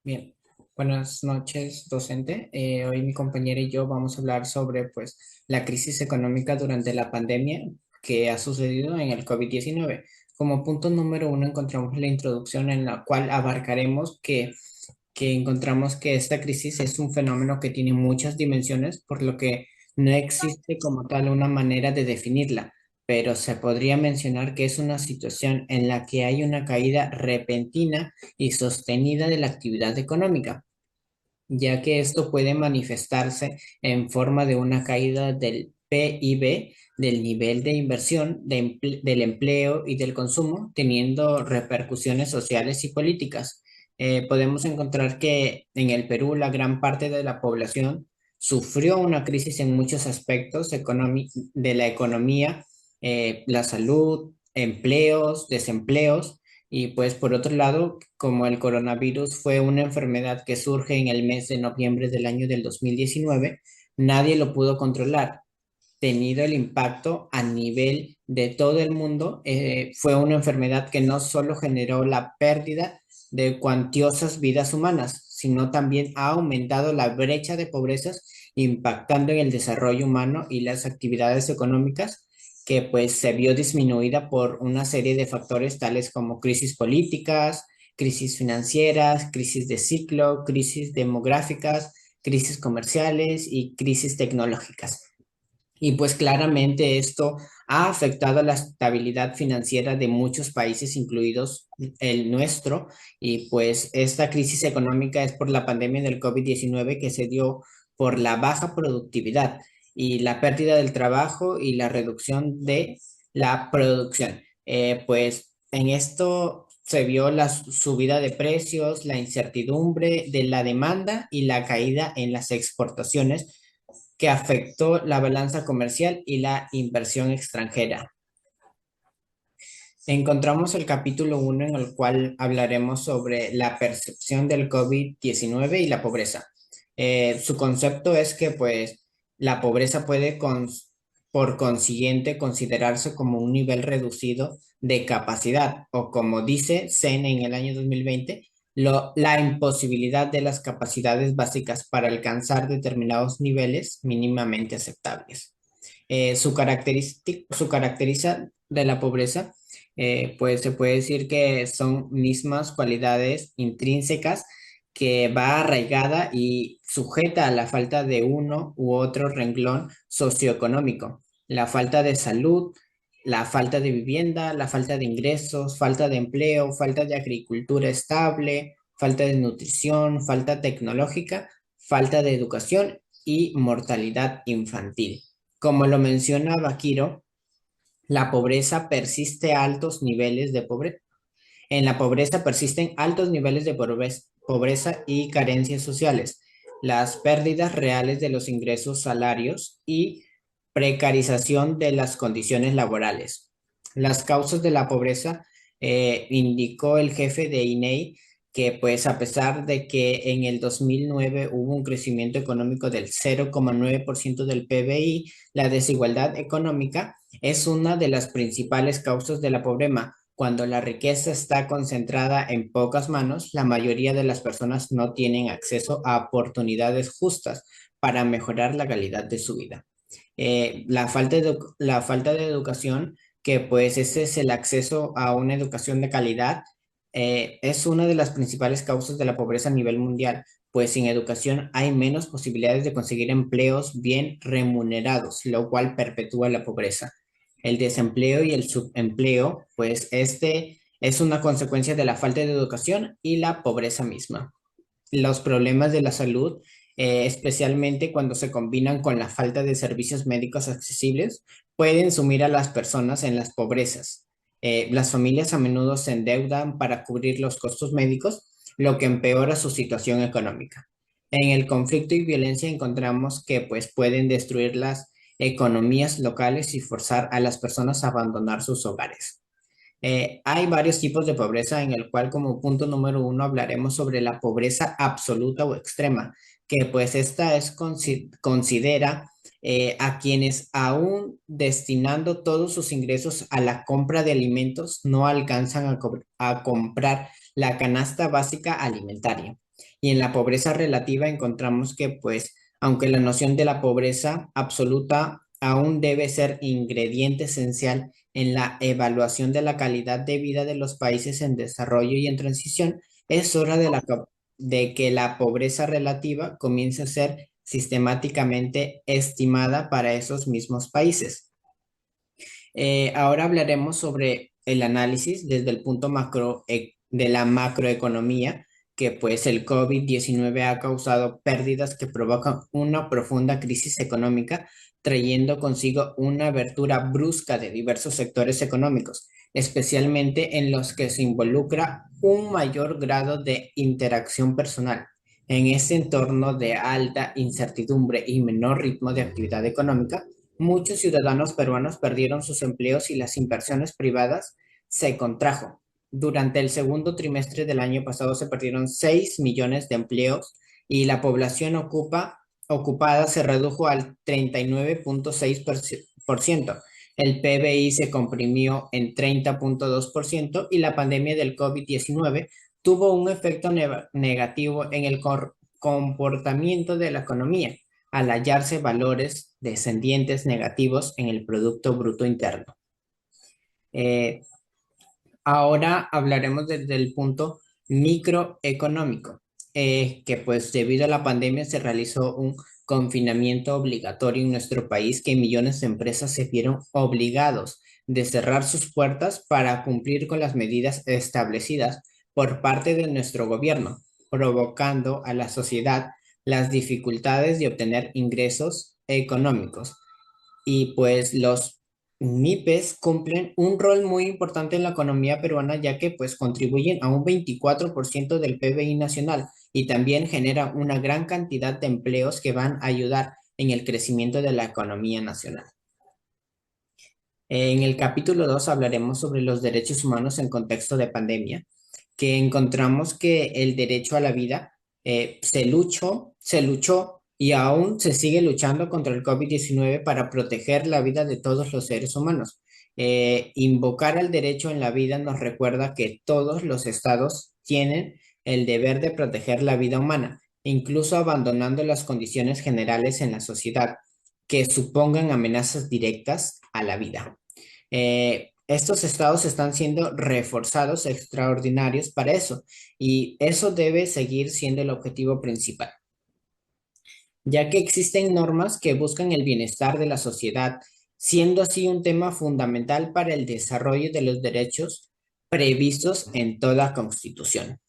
Bien, buenas noches, docente. Hoy mi compañera y yo vamos a hablar sobre la crisis económica durante la pandemia que ha sucedido en el COVID-19. Como punto número uno encontramos la introducción en la cual abarcaremos que encontramos que esta crisis es un fenómeno que tiene muchas dimensiones, por lo que no existe como tal una manera de definirla, pero se podría mencionar que es una situación en la que hay una caída repentina y sostenida de la actividad económica, ya que esto puede manifestarse en forma de una caída del PIB, del nivel de inversión, del empleo y del consumo, teniendo repercusiones sociales y políticas. Podemos encontrar que en el Perú la gran parte de la población sufrió una crisis en muchos aspectos de la economía, la salud, empleos, desempleos. Y pues por otro lado, como el coronavirus fue una enfermedad que surge en el mes de noviembre del año del 2019, nadie lo pudo controlar. Tenido el impacto a nivel de todo el mundo, fue una enfermedad que no solo generó la pérdida de cuantiosas vidas humanas, sino también ha aumentado la brecha de pobrezas, impactando en el desarrollo humano y las actividades económicas, que pues se vio disminuida por una serie de factores tales como crisis políticas, crisis financieras, crisis de ciclo, crisis demográficas, crisis comerciales y crisis tecnológicas. Y pues claramente esto ha afectado la estabilidad financiera de muchos países, incluidos el nuestro. Y pues esta crisis económica es por la pandemia del COVID-19 que se dio por la baja productividad y la pérdida del trabajo y la reducción de la producción. Pues en esto se vio la subida de precios, la incertidumbre de la demanda y la caída en las exportaciones que afectó la balanza comercial y la inversión extranjera. Encontramos el capítulo uno en el cual hablaremos sobre la percepción del COVID-19 y la pobreza. Su concepto es que pues la pobreza puede por consiguiente considerarse como un nivel reducido de capacidad o como dice CEN en el año 2020, la imposibilidad de las capacidades básicas para alcanzar determinados niveles mínimamente aceptables. Su caracteriza de la pobreza, pues se puede decir que son mismas cualidades intrínsecas que va arraigada y sujeta a la falta de uno u otro renglón socioeconómico, la falta de salud, la falta de vivienda, la falta de ingresos, falta de empleo, falta de agricultura estable, falta de nutrición, falta tecnológica, falta de educación y mortalidad infantil. Como lo menciona Bakiro, la pobreza persiste a altos niveles de pobreza. En la pobreza persisten altos niveles de pobreza y carencias sociales, las pérdidas reales de los ingresos salarios y precarización de las condiciones laborales. Las causas de la pobreza, indicó el jefe de INEI, que pues a pesar de que en el 2009 hubo un crecimiento económico del 0,9% del PBI, la desigualdad económica es una de las principales causas de la pobreza. Cuando la riqueza está concentrada en pocas manos, la mayoría de las personas no tienen acceso a oportunidades justas para mejorar la calidad de su vida. La falta de educación, que pues ese es el acceso a una educación de calidad, es una de las principales causas de la pobreza a nivel mundial, pues sin educación hay menos posibilidades de conseguir empleos bien remunerados, lo cual perpetúa la pobreza. El desempleo y el subempleo, pues este es una consecuencia de la falta de educación y la pobreza misma. Los problemas de la salud, especialmente cuando se combinan con la falta de servicios médicos accesibles, pueden sumir a las personas en las pobrezas. Las familias a menudo se endeudan para cubrir los costos médicos, lo que empeora su situación económica. En el conflicto y violencia encontramos que pues pueden destruir las economías locales y forzar a las personas a abandonar sus hogares. Hay varios tipos de pobreza en el cual como punto número uno hablaremos sobre la pobreza absoluta o extrema, que pues esta considera a quienes aún destinando todos sus ingresos a la compra de alimentos no alcanzan a comprar la canasta básica alimentaria. Y en la pobreza relativa encontramos que, pues, aunque la noción de la pobreza absoluta aún debe ser ingrediente esencial en la evaluación de la calidad de vida de los países en desarrollo y en transición, es hora de que la pobreza relativa comience a ser sistemáticamente estimada para esos mismos países. Ahora hablaremos sobre el análisis desde el punto de la macroeconomía, que pues el COVID-19 ha causado pérdidas que provocan una profunda crisis económica, trayendo consigo una abertura brusca de diversos sectores económicos, especialmente en los que se involucra un mayor grado de interacción personal. En ese entorno de alta incertidumbre y menor ritmo de actividad económica, muchos ciudadanos peruanos perdieron sus empleos y las inversiones privadas se contrajo. Durante el segundo trimestre del año pasado se perdieron 6 millones de empleos y la población ocupada se redujo al 39,6%. El PBI se comprimió en 30,2% y la pandemia del COVID-19 tuvo un efecto negativo en el comportamiento de la economía al hallarse valores descendientes negativos en el Producto Bruto Interno. Eh, Ahora hablaremos desde el punto microeconómico, que pues debido a la pandemia se realizó un confinamiento obligatorio en nuestro país que millones de empresas se vieron obligados de cerrar sus puertas para cumplir con las medidas establecidas por parte de nuestro gobierno, provocando a la sociedad las dificultades de obtener ingresos económicos. Y pues los MIPES cumplen un rol muy importante en la economía peruana, ya que pues contribuyen a un 24% del PBI nacional y también generan una gran cantidad de empleos que van a ayudar en el crecimiento de la economía nacional. En el capítulo 2 hablaremos sobre los derechos humanos en contexto de pandemia, que encontramos que el derecho a la vida se luchó y aún se sigue luchando contra el COVID-19 para proteger la vida de todos los seres humanos. Invocar al derecho en la vida nos recuerda que todos los estados tienen el deber de proteger la vida humana, incluso abandonando las condiciones generales en la sociedad que supongan amenazas directas a la vida. Estos estados están siendo reforzados extraordinarios para eso y eso debe seguir siendo el objetivo principal, ya que existen normas que buscan el bienestar de la sociedad, siendo así un tema fundamental para el desarrollo de los derechos previstos en toda constitución.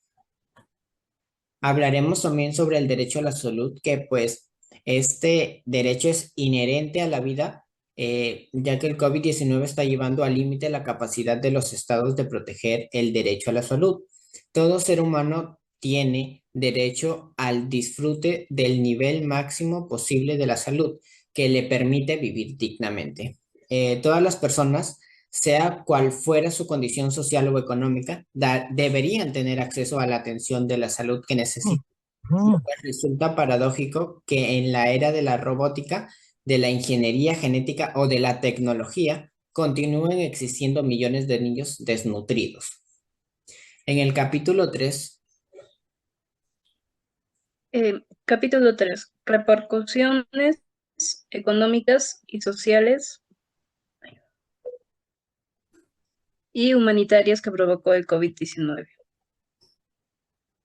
Hablaremos también sobre el derecho a la salud, que pues este derecho es inherente a la vida, ya que el COVID-19 está llevando al límite la capacidad de los estados de proteger el derecho a la salud. Todo ser humano tiene derecho al disfrute del nivel máximo posible de la salud, que le permite vivir dignamente. Todas las personas, sea cual fuera su condición social o económica, deberían tener acceso a la atención de la salud que necesitan. Pues resulta paradójico que en la era de la robótica, de la ingeniería genética o de la tecnología, continúen existiendo millones de niños desnutridos. En el capítulo 3 Capítulo 3. Repercusiones económicas y sociales y humanitarias que provocó el COVID-19.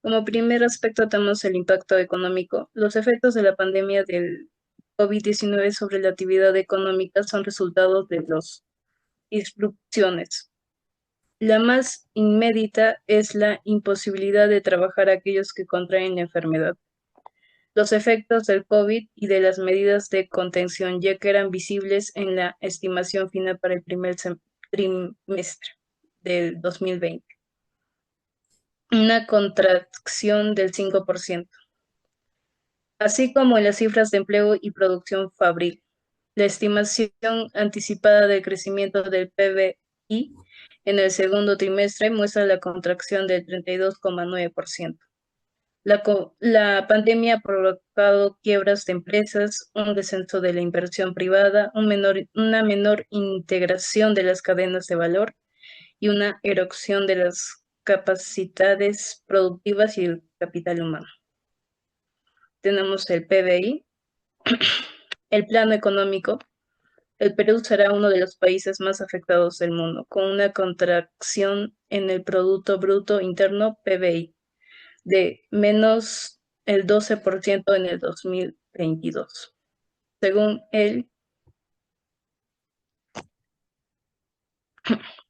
Como primer aspecto tenemos el impacto económico. Los efectos de la pandemia del COVID-19 sobre la actividad económica son resultados de las disrupciones. La más inmediata es la imposibilidad de trabajar a aquellos que contraen la enfermedad. Los efectos del COVID y de las medidas de contención ya que eran visibles en la estimación final para el primer trimestre del 2020. Una contracción del 5%, así como en las cifras de empleo y producción fabril. La estimación anticipada del crecimiento del PBI en el segundo trimestre muestra la contracción del 32,9%. La pandemia ha provocado quiebras de empresas, un descenso de la inversión privada, una menor integración de las cadenas de valor y una erosión de las capacidades productivas y el capital humano. tenemos el PBI, el plano económico. El Perú será uno de los países más afectados del mundo, con una contracción en el Producto Bruto Interno PBI de menos el 12% en el 2022,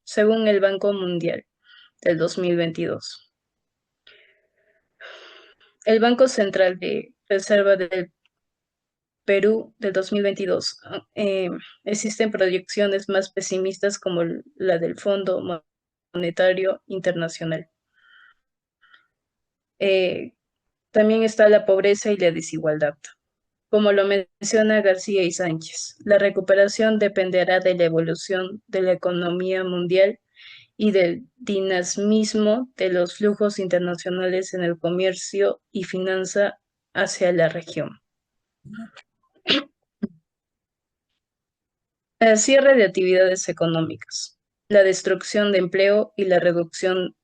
según el Banco Mundial del 2022. El Banco Central de Reserva del Perú del 2022. Existen proyecciones más pesimistas como la del Fondo Monetario Internacional. También está la pobreza y la desigualdad. Como lo menciona García y Sánchez, la recuperación dependerá de la evolución de la economía mundial y del dinamismo de los flujos internacionales en el comercio y finanza hacia la región. El cierre de actividades económicas, la destrucción de empleo y la reducción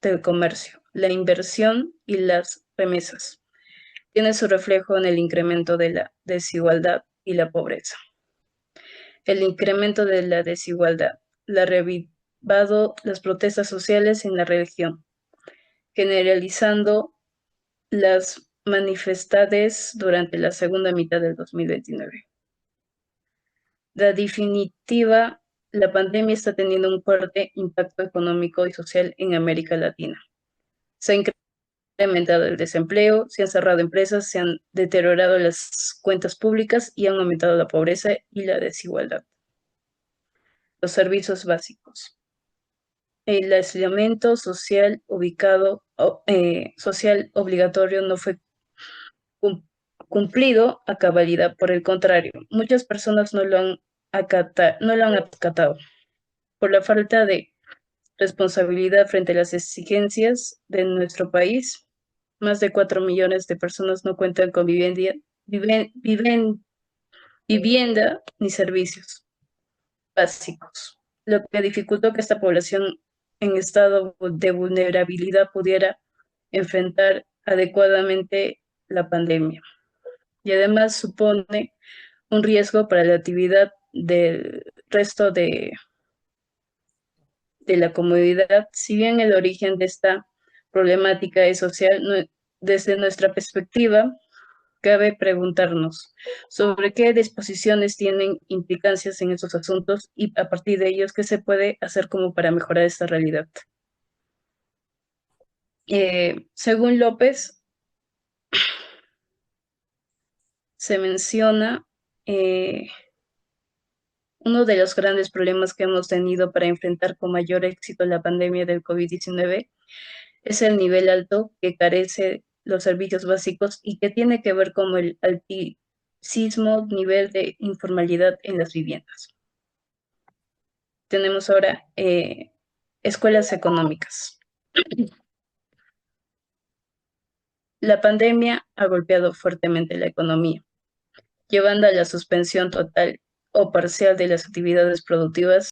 del comercio, la inversión y las remesas. Tiene su reflejo en el incremento de la desigualdad y la pobreza. El incremento de la desigualdad, la revivado las protestas sociales en la región, generalizando las manifestaciones durante la segunda mitad del 2029. La definitiva, la pandemia está teniendo un fuerte impacto económico y social en América Latina. Se ha incrementado el desempleo, se han cerrado empresas, se han deteriorado las cuentas públicas y han aumentado la pobreza y la desigualdad. Los servicios básicos. El aislamiento social social obligatorio no fue cumplido a cabalidad. Por el contrario, muchas personas no lo han acatado por la falta de responsabilidad frente a las exigencias de nuestro país. Más de 4 millones de personas no cuentan con vivienda ni servicios básicos, lo que dificultó que esta población en estado de vulnerabilidad pudiera enfrentar adecuadamente la pandemia. Y además supone un riesgo para la actividad del resto de la comunidad. Si bien el origen de esta problemática es social, desde nuestra perspectiva, cabe preguntarnos sobre qué disposiciones tienen implicancias en esos asuntos y a partir de ellos, qué se puede hacer como para mejorar esta realidad. Según López, se menciona uno de los grandes problemas que hemos tenido para enfrentar con mayor éxito la pandemia del COVID-19 es el nivel alto que carece los servicios básicos y que tiene que ver con el altísimo nivel de informalidad en las viviendas. Tenemos ahora escuelas económicas. La pandemia ha golpeado fuertemente la economía, llevando a la suspensión total o parcial de las actividades productivas